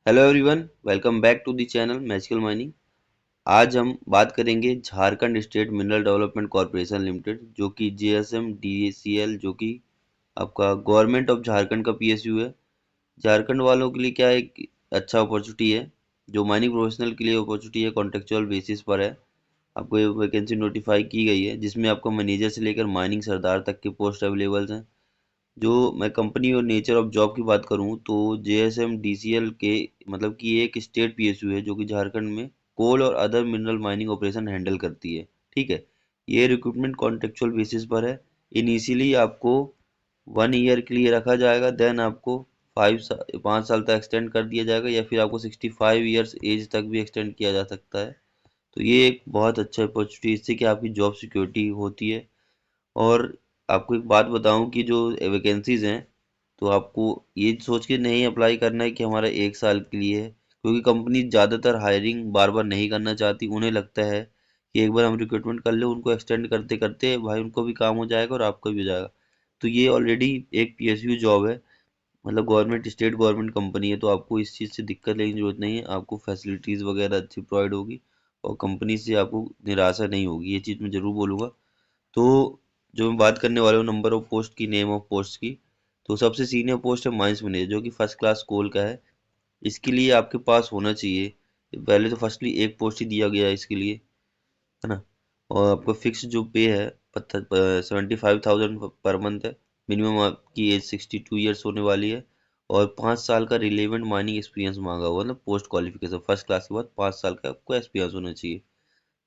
Hello everyone, welcome back to the channel magical mining. आज हम बात करेंगे Jharkhand state mineral development corporation limited जो कि JSMDCL जो कि आपका गवर्नमेंट ऑफ झारखंड का PSU है। झारखंड वालों के लिए क्या एक अच्छा अपॉर्चुनिटी है, जो माइनिंग प्रोफेशनल के लिए अपॉर्चुनिटी है, कॉन्ट्रेक्चुअल बेसिस पर है। आपको ये वैकेंसी नोटिफाई की गई है जिसमें आपको मैनेजर से लेकर माइनिंग सरदार तक के पोस्ट अवेलेबल हैं। जो मैं कंपनी और नेचर ऑफ जॉब की बात करूं तो JSMDCL के मतलब कि ये एक स्टेट PSU है जो कि झारखंड में कोल और other mineral mining operation handle करती है। ठीक है, ये रिक्रूटमेंट कॉन्ट्रेक्चुअल बेसिस पर है। इनिशियली आपको 1 ईयर के लिए रखा जाएगा, देन आपको 5 साल तक एक्सटेंड कर दिया जाएगा, या फिर आपको 65 ईयर्स एज तक भी एक्सटेंड किया जा सकता है। तो ये एक बहुत अच्छा अपॉर्चुनिटी, इससे कि आपकी जॉब सिक्योरिटी होती है। और आपको एक बात बताऊं कि जो वैकेंसीज हैं, तो आपको ये सोच के नहीं अप्लाई करना है कि हमारा 1 साल के लिए है, क्योंकि कंपनी ज़्यादातर हायरिंग बार बार नहीं करना चाहती। उन्हें लगता है कि एक बार हम रिक्रूटमेंट कर ले, उनको एक्सटेंड करते करते भाई उनको भी काम हो जाएगा और आपका भी हो जाएगा। तो ये ऑलरेडी एक PSU जॉब है, मतलब गवर्नमेंट स्टेट गवर्नमेंट कंपनी है, तो आपको इस चीज़ से दिक्कत लेने की जरूरत नहीं है। आपको फैसिलिटीज़ वगैरह अच्छी प्रोवाइड होगी और कंपनी से आपको निराशा नहीं होगी, ये चीज़ मैं ज़रूर बोलूँगा। तो जो मैं बात करने वाला हूँ नंबर ऑफ पोस्ट की, नेम ऑफ पोस्ट की, तो सबसे सीनियर पोस्ट है माइंस मैनेजर जो कि फर्स्ट क्लास कोल का है। इसके लिए आपके पास होना चाहिए, पहले तो फर्स्टली एक पोस्ट ही दिया गया है इसके लिए, है ना। और आपका फिक्स जो पे है 75,000 पर मंथ है। मिनिमम आपकी एज 62 ईयर्स होने वाली है। और 5 साल का रिलेवेंट माइनिंग एक्सपीरियंस मांगा हुआ, मतलब पोस्ट क्वालिफिकेशन फर्स्ट क्लास के बाद 5 साल का आपको एक्सपीरियंस होना चाहिए।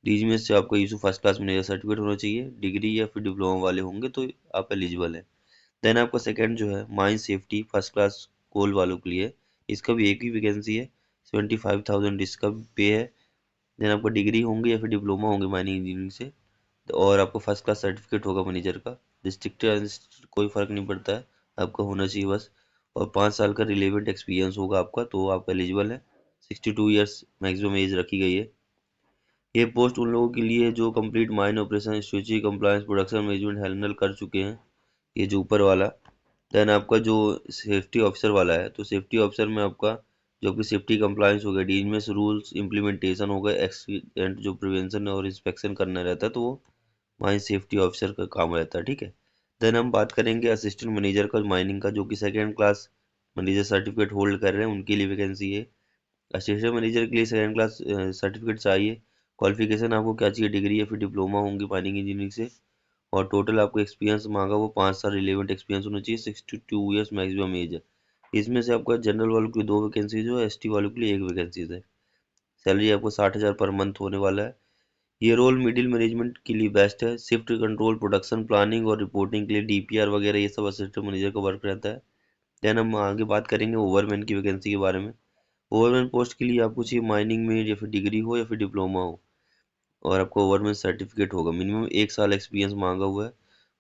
डीजी में से आपको issue first class manager certificate होना चाहिए, डिग्री या फिर डिप्लोमा वाले होंगे तो आप एलिजिबल हैं। देन आपका सेकंड जो है माइन सेफ्टी फर्स्ट क्लास कोल वालों के लिए, इसका भी एक ही वैकेंसी है। 75,000 इसका पे है। देन आपका डिग्री होंगे या फिर डिप्लोमा होंगे माइनिंग इंजीनियरिंग से। और आपको फर्स्ट क्लास सर्टिफिकेट होगा मैनेजर का। डिस्ट्रिक्ट या district कोई फ़र्क नहीं पड़ता है, आपका होना चाहिए बस। और 5 साल का रिलेवेंट एक्सपीरियंस होगा आपका, तो आप एलिजिबल हैं। 62 ईयर्स मैक्सिमम एज रखी गई है। ये पोस्ट उन लोगों के लिए है जो complete mine operation, strategy, compliance, production management handle कर चुके हैं, ये जो ऊपर वाला। देन आपका जो सेफ्टी ऑफिसर वाला है, तो सेफ्टी ऑफिसर में आपका जो कि सेफ्टी कंप्लायंस हो गया, डीएनएस रूल्स इम्प्लीमेंटेशन हो गया, एक्सीडेंट जो प्रिवेंशन और इंस्पेक्शन करना रहता है, तो वो माइन सेफ्टी ऑफिसर का काम रहता है। ठीक है। देन हम बात करेंगे असिस्टेंट मैनेजर का माइनिंग का, जो कि second class manager certificate hold कर रहे हैं, उनके लिए वैकेंसी है। असिस्टेंट मैनेजर के लिए सेकंड क्लास सर्टिफिकेट चाहिए। क्वालिफिकेशन आपको क्या चाहिए, डिग्री या फिर डिप्लोमा होंगी माइनिंग इंजीनियरिंग से। और टोटल आपको एक्सपीरियंस मांगा वो 5 साल रिलेवेंट एक्सपीरियंस होना चाहिए। 62 ईयर्स मैक्सिमम एज है। इसमें से आपका जनरल वालों की 2 वैकेंसीज है, ST वालों के लिए एक वैकेंसीज है। सैलरी आपको 60,000 पर मंथ होने वाला है। ये रोल मिडिल मैनेजमेंट के लिए बेस्ट है। शिफ्ट कंट्रोल, प्रोडक्शन प्लानिंग और रिपोर्टिंग के लिए DPR वगैरह ये सब असिस्टेंट मैनेजर का वर्क रहता है। देन हम आगे बात करेंगे ओवरमैन की वैकेंसी के बारे में। ओवरमैन पोस्ट के लिए आपको चाहिए माइनिंग में या फिर डिग्री हो या फिर डिप्लोमा हो, और आपको ओवरमैन सर्टिफिकेट होगा। मिनिमम 1 साल एक्सपीरियंस मांगा हुआ है।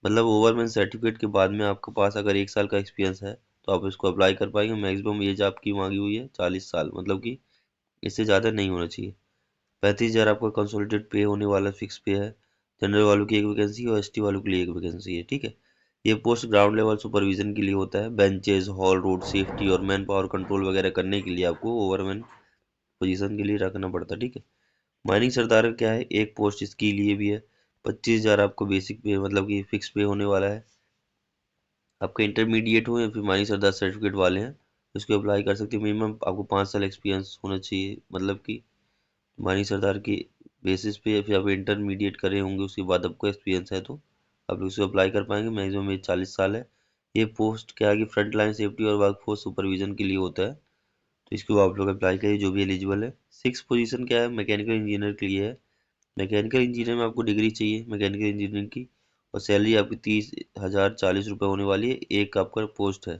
मतलब ओवरमैन सर्टिफिकेट के बाद में आपके पास अगर 1 साल का एक्सपीरियंस है तो आप इसको अप्लाई कर पाएंगे। मैक्सिमम एज आपकी मांगी हुई है 40 साल, मतलब कि इससे ज़्यादा नहीं होना चाहिए। 35,000 आपका कंसोलिडेट पे होने वाला फिक्स पे है। जनरल वालों की एक वैकेंसी और ST वालों के लिए एक वैकेंसी है। ठीक है। ये पोस्ट ग्राउंड लेवल सुपरविजन के लिए होता है। बेंचेस, हॉल, रोड सेफ्टी और मैन पावर कंट्रोल वगैरह करने के लिए आपको ओवरमैन पोजीशन के लिए रखना पड़ता है। ठीक है। माइनिंग सरदार का क्या है, एक पोस्ट इसके लिए भी है। 25,000 आपको बेसिक पे, मतलब कि फिक्स पे होने वाला है। आपका इंटरमीडिएट हो या फिर माइनिंग सरदार सर्टिफिकेट वाले हैं, उसको अप्लाई कर सकते हैं। मिनिमम आपको 5 साल एक्सपीरियंस होना चाहिए, मतलब कि माइनिंग सरदार की बेसिस पे, या फिर आप इंटरमीडिएट करे होंगे उसके बाद आपको एक्सपीरियंस है तो आप उसको अप्लाई कर पाएंगे। मैक्सिमम एज 40 साल है। ये पोस्ट क्या है कि फ्रंट लाइन सेफ्टी और वर्कफोर्स सुपरविजन के लिए होता है, तो इसको आप लोग अप्लाई करिए जो भी एलिजिबल है। सिक्स पोजीशन क्या है, मैकेनिकल इंजीनियर के लिए है। मैकेनिकल इंजीनियर में आपको डिग्री चाहिए मैकेनिकल इंजीनियरिंग की। और सैलरी आपकी 30,040 रुपये होने वाली है। एक आपका पोस्ट है।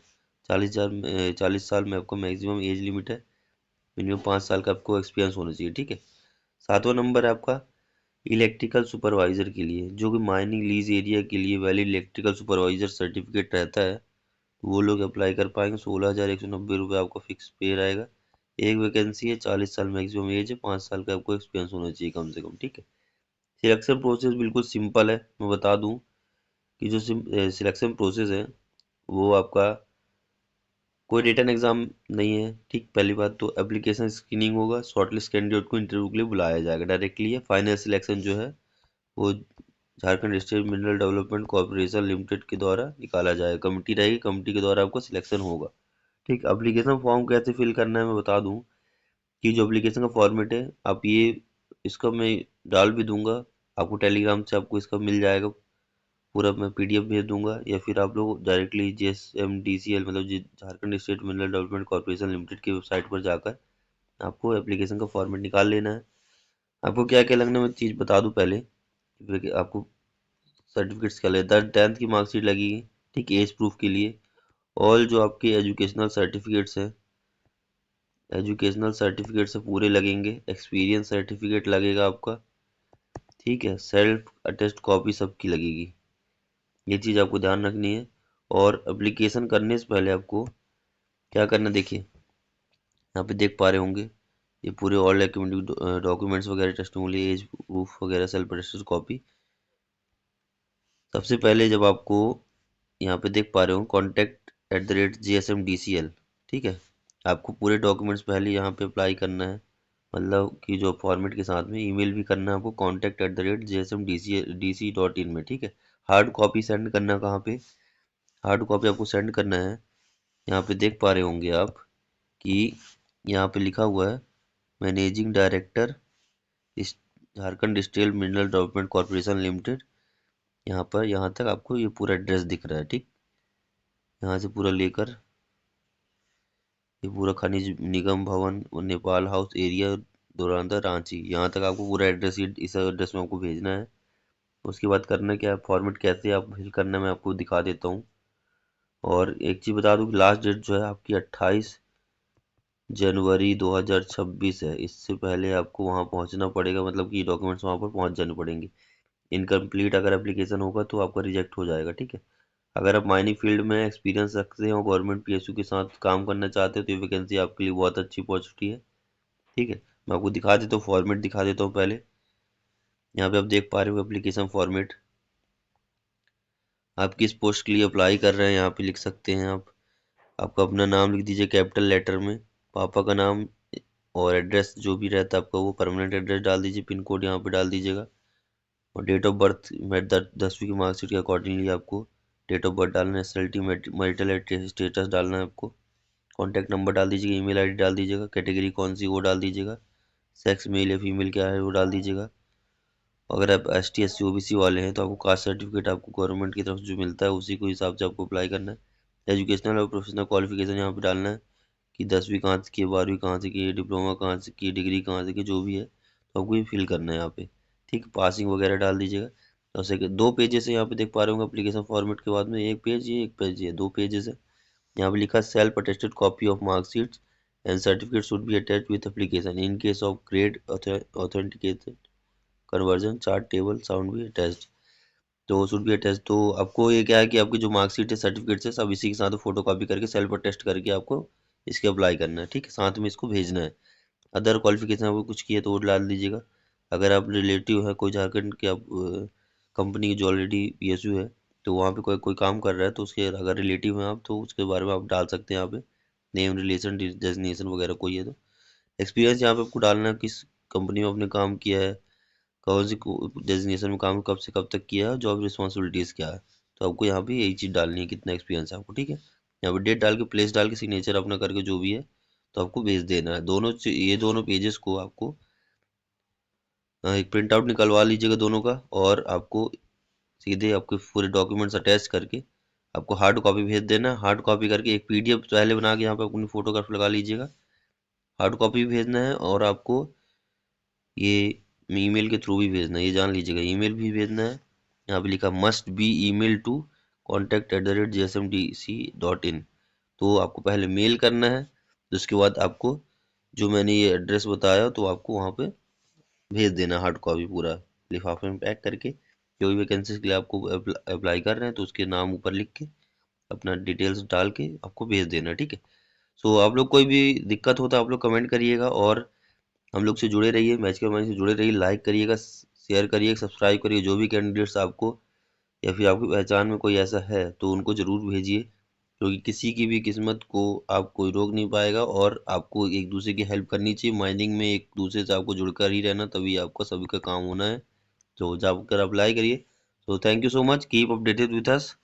40,000, 40 साल में आपको मैक्सिमम एज लिमिट है। मिनिमम 5 साल का आपको एक्सपीरियंस होना चाहिए। ठीक है। सातवां नंबर है आपका इलेक्ट्रिकल सुपरवाइजर के लिए, जो कि माइनिंग लीज एरिया के लिए वैलिड इलेक्ट्रिकल सुपरवाइजर सर्टिफिकेट रहता है, तो वो लोग अप्लाई कर पाएंगे। 16,190 रुपये आपको फिक्स पे रहेगा। एक वैकेंसी है, 40 साल मैक्सिमम एज है, 5 साल का आपको एक्सपीरियंस होना चाहिए कम से कम। ठीक है। सिलेक्शन प्रोसेस बिल्कुल सिंपल है, मैं बता दूं कि जो सिलेक्शन प्रोसेस है वो आपका कोई रिटन एग्जाम नहीं है, ठीक। पहली बात तो एप्लीकेशन स्क्रीनिंग होगा, शॉर्टलिस्ट कैंडिडेट को इंटरव्यू के लिए बुलाया जाएगा डायरेक्टली है। फाइनल सिलेक्शन जो है वो Jharkhand state mineral development corporation limited के द्वारा निकाला जाएगा, कमेटी रहेगी, कमेटी के द्वारा आपका सिलेक्शन होगा, ठीक। एप्लीकेशन फॉर्म कैसे फिल करना है मैं बता दूं कि जो एप्लीकेशन का फॉर्मेट है आप ये इसका मैं डाल भी दूंगा आपको, टेलीग्राम से आपको इसका मिल जाएगा पूरा, मैं पीडीएफ भेज दूंगा, या फिर आप लोग डायरेक्टली जीएसएमडीसीएल मतलब Jharkhand state mineral development corporation limited की वेबसाइट पर जाकर आपको एप्लीकेशन का फॉर्मेट निकाल लेना है। आपको क्या क्या लगना है मैं चीज़ बता दूं पहले, फिर आपको सर्टिफिकेट्स क्या लगेगा। 10th की मार्कशीट लगेगी, ठीक, एज प्रूफ के लिए। ऑल जो आपके एजुकेशनल सर्टिफिकेट्स हैं, एजुकेशनल सर्टिफिकेट से पूरे लगेंगे, एक्सपीरियंस सर्टिफिकेट लगेगा आपका, ठीक है, सेल्फ अटेस्ट कॉपी सबकी लगेगी, ये चीज़ आपको ध्यान रखनी है। और एप्लीकेशन करने से पहले आपको क्या करना, देखिए यहाँ पे देख पा रहे होंगे ये पूरे ऑल डॉक्यूमेंट्स वगैरह, टेस्टिमोनी, एज प्रूफ वगैरह, सेल्फ अटेस्टेड कॉपी। सबसे पहले जब आपको यहाँ पे देख पा रहे हो contact@GSMDCL, ठीक है, आपको पूरे डॉक्यूमेंट्स पहले यहाँ पे अप्लाई करना है, मतलब कि जो फॉर्मेट के साथ में ईमेल भी करना है आपको contact@gsmdc.in में, ठीक है। हार्ड कॉपी सेंड करना कहाँ पे, हार्ड कॉपी आपको सेंड करना है, यहाँ पे देख पा रहे होंगे आप कि यहाँ पे लिखा हुआ है managing director Jharkhand state mineral development corporation limited, यहाँ पर यहाँ तक आपको ये पूरा एड्रेस दिख रहा है, ठीक। यहाँ से पूरा लेकर ये पूरा खनिज निगम भवन और नेपाल हाउस एरिया दोरांदा रांची, यहाँ तक आपको पूरा एड्रेस इस एड्रेस में आपको भेजना है। उसके बाद करना क्या है, फॉर्मेट कैसे आप फिल करना है मैं आपको दिखा देता हूँ। और एक चीज़ बता दूँ कि लास्ट डेट जो है आपकी 28 जनवरी 2026 है, इससे पहले आपको वहाँ पहुँचना पड़ेगा, मतलब कि डॉक्यूमेंट्स वहाँ पर पहुँच जाने पड़ेंगे। इनकम्प्लीट अगर एप्लीकेशन होगा तो आपका रिजेक्ट हो जाएगा, ठीक है। अगर आप माइनिंग फील्ड में एक्सपीरियंस रखते हैं और गवर्नमेंट पीएसयू के साथ काम करना चाहते हो तो ये वैकेंसी आपके लिए बहुत अच्छी अपॉर्चुनिटी है, ठीक है। मैं आपको दिखा देता हूँ, फॉर्मेट दिखा देता हूँ पहले। यहाँ पे आप देख पा रहे हो एप्लीकेशन फॉर्मेट, आप किस पोस्ट के लिए अप्लाई कर रहे हैं यहाँ पे लिख सकते हैं आप। आपका अपना नाम लिख दीजिए कैपिटल लेटर में, पापा का नाम और एड्रेस जो भी रहता है आपका वो परमानेंट एड्रेस डाल दीजिए, पिन कोड यहाँ पे डाल दीजिएगा। और डेट ऑफ बर्थ 10वीं की मार्कशीट के अकॉर्डिंगली आपको डेट ऑफ बर्थ डालना है, नेशनलिटी, मैरिटल स्टेटस डालना है आपको, कॉन्टैक्ट नंबर डाल दीजिएगा, ईमेल आईडी डाल दीजिएगा, कैटेगरी कौन सी वो डाल दीजिएगा, सेक्स मेल या फीमेल क्या है वो डाल दीजिएगा। अगर आप ST SC OBC वाले हैं तो आपको कास्ट सर्टिफिकेट आपको गवर्नमेंट की तरफ से जो मिलता है उसी को हिसाब से आपको अप्लाई करना है। एजुकेशनल और प्रोफेशनल क्वालिफिकेशन यहाँ पे डालना है कि 10वीं कहाँ से की है, 12वीं कहाँ से की है, डिप्लोमा कहाँ से की है, डिग्री कहाँ से की, जो भी है तो आपको ये फिल करना है यहाँ पे, ठीक। पासिंग वगैरह डाल दीजिएगा। और सेकेंड 2 पेजेस है यहाँ पे देख पा रहे होंगे एप्लीकेशन फॉर्मेट के बाद में, एक पेज ये, एक पेज ये, 2 पेजेस है। यहाँ पे लिखा self attested copy of marksheets and certificate should be attached with application in case of grade authenticated conversion chart table sound भी अटैच्ड, तो शुड बी अटैच्ड। तो आपको ये क्या है कि आपकी जो मार्कशीट है, सर्टिफिकेट है, सब इसी के साथ फोटो कॉपी करके सेल्फ अटेस्ट करके आपको इसके अप्लाई करना है, ठीक है, साथ में इसको भेजना है। अदर क्वालिफिकेशन आपको कुछ किए तो वो डाल दीजिएगा। अगर आप रिलेटिव है कोई झारखंड के, आप कंपनी की जो ऑलरेडी PSU है तो वहाँ पे कोई कोई काम कर रहा है तो उसके अगर रिलेटिव हैं आप तो उसके बारे में आप डाल सकते हैं यहाँ पे, नेम रिलेशन डेजिग्नेशन वगैरह कोई है तो। एक्सपीरियंस यहाँ पे आपको डालना है, किस कंपनी में आपने काम किया है, कौन सी डेजिग्नेशन में काम कब से कब तक किया है, जॉब रिस्पॉन्सिबिलिटीज़ क्या है, तो आपको यहाँ पे यही चीज़ डालनी है, कितना एक्सपीरियंस है आपको, ठीक है। यहाँ पे डेट डाल के प्लेस डाल के सिग्नेचर अपना करके जो भी है तो आपको भेज देना है। ये दोनों पेजेस को आपको एक प्रिंट आउट निकलवा लीजिएगा दोनों का, और आपको सीधे आपके पूरे डॉक्यूमेंट्स अटैच करके आपको हार्ड कॉपी भेज देना है। हार्ड कॉपी करके एक PDF पहले बना के यहाँ पे अपनी फोटोग्राफ लगा लीजिएगा, हार्ड कॉपी भी भेजना है, और आपको ये ईमेल के थ्रू भी भेजना है, ये जान लीजिएगा, ईमेल भी भेजना है। यहाँ पे लिखा must be email to contact@gsmdc.in, तो आपको पहले मेल करना है, उसके बाद आपको जो मैंने ये एड्रेस बताया तो आपको वहाँ पे भेज देना हार्ड कॉपी पूरा लिफाफे में पैक करके। जो भी वैकेंसीज के लिए आपको अप्लाई कर रहे हैं तो उसके नाम ऊपर लिख के अपना डिटेल्स डाल के आपको भेज देना, ठीक है। सो आप लोग कोई भी दिक्कत हो तो आप लोग कमेंट करिएगा, और हम लोग से जुड़े रहिए, मैजिकल माइंड से जुड़े रहिए, लाइक करिएगा, शेयर करिए, सब्सक्राइब करिए। जो भी कैंडिडेट्स आपको या फिर आपकी पहचान में कोई ऐसा है तो उनको ज़रूर भेजिए, क्योंकि किसी की भी किस्मत को आप कोई रोक नहीं पाएगा, और आपको एक दूसरे की हेल्प करनी चाहिए। माइनिंग में एक दूसरे से आपको जुड़कर ही रहना, तभी आपका सभी का काम होना है। तो जाकर अप्लाई करिए। तो thank you so much, keep updated with us.